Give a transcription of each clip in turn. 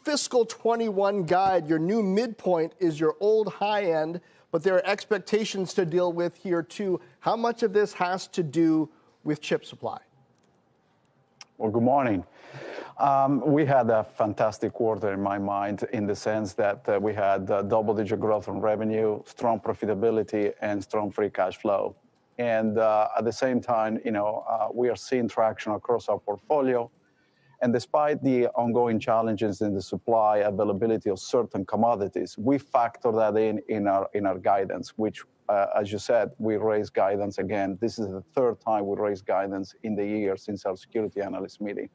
fiscal 21 guide, your new midpoint is your old high end, but there are expectations to deal with here too. How much of this has to do with chip supply? Well, good morning. We had a fantastic quarter in my mind, in the sense that we had double-digit growth on revenue, strong profitability, and strong free cash flow. And at the same time, we are seeing traction across our portfolio. And despite the ongoing challenges in the supply availability of certain commodities, we factor that in our guidance, which, as you said, we raised guidance again. This is the third time we raised guidance in the year since our security analyst meeting.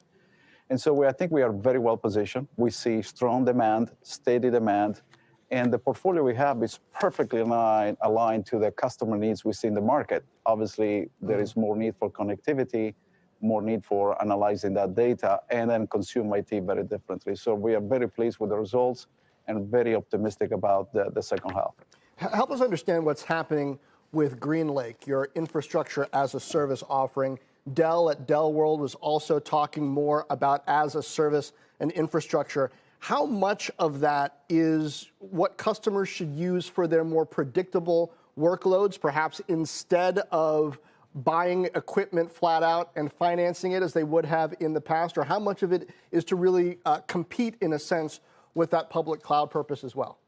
And so I think we are very well positioned. We see strong demand, steady demand, and the portfolio we have is perfectly aligned to the customer needs we see in the market. Obviously, there is more need for connectivity, more need for analyzing that data, and then consume IT very differently. So we are very pleased with the results and very optimistic about the second half. Help us understand what's happening with GreenLake, your infrastructure as a service offering. Dell at Dell World was also talking more about as a service and infrastructure. How much of that is what customers should use for their more predictable workloads, perhaps instead of buying equipment flat out and financing it as they would have in the past? Or how much of it is to really compete, in a sense, with that public cloud purpose as well?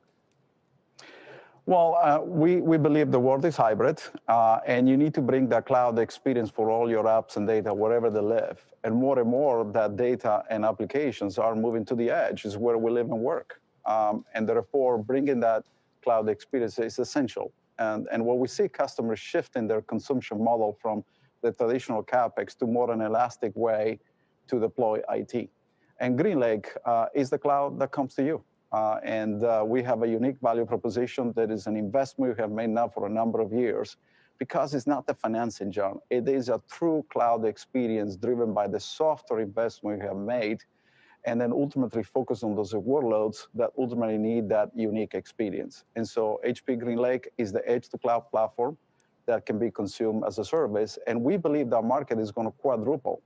Well, we believe the world is hybrid, and you need to bring that cloud experience for all your apps and data wherever they live. And more, that data and applications are moving to the edge, is where we live and work. And therefore, bringing that cloud experience is essential. And what we see customers shifting their consumption model from the traditional CapEx to more an elastic way to deploy IT. And GreenLake is the cloud that comes to you. And we have a unique value proposition that is an investment we have made now for a number of years, because it's not the financing, John. It is a true cloud experience driven by the software investment we have made, and then ultimately focus on those workloads that ultimately need that unique experience. And so HPE GreenLake is the edge-to-cloud platform that can be consumed as a service. And we believe that market is going to quadruple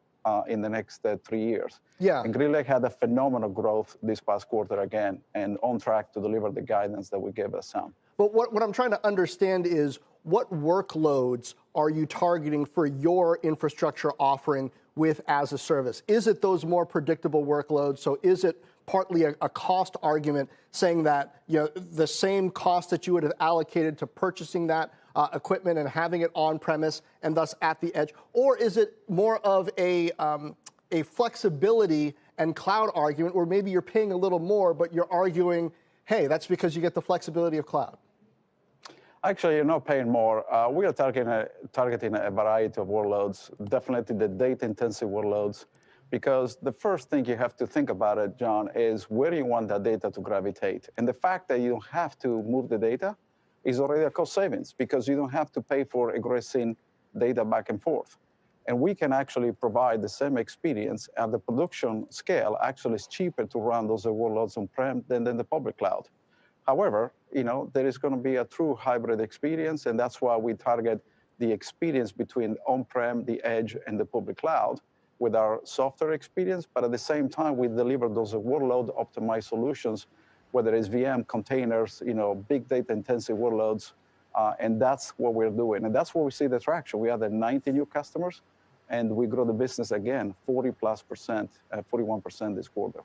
in the next 3 years. Yeah. And GreenLake had a phenomenal growth this past quarter again, and on track to deliver the guidance that we gave us some. But what I'm trying to understand is, what workloads are you targeting for your infrastructure offering with as a service? Is it those more predictable workloads? So is it partly a cost argument, saying that the same cost that you would have allocated to purchasing that equipment and having it on premise and thus at the edge? Or is it more of a flexibility and cloud argument, where maybe you're paying a little more, but you're arguing, hey, that's because you get the flexibility of cloud? Actually, you're not paying more. We are targeting a variety of workloads, definitely the data-intensive workloads, because the first thing you have to think about it, John, is where you want that data to gravitate. And the fact that you don't have to move the data is already a cost savings, because you don't have to pay for egressing data back and forth. And we can actually provide the same experience at the production scale. Actually, it's cheaper to run those workloads on-prem than in the public cloud. However, there is going to be a true hybrid experience, and that's why we target the experience between on-prem, the edge, and the public cloud with our software experience. But at the same time, we deliver those workload-optimized solutions, whether it's VM, containers, big data-intensive workloads, and that's what we're doing. And that's where we see the traction. We added 90 new customers, and we grow the business again, 40+%, 41% this quarter.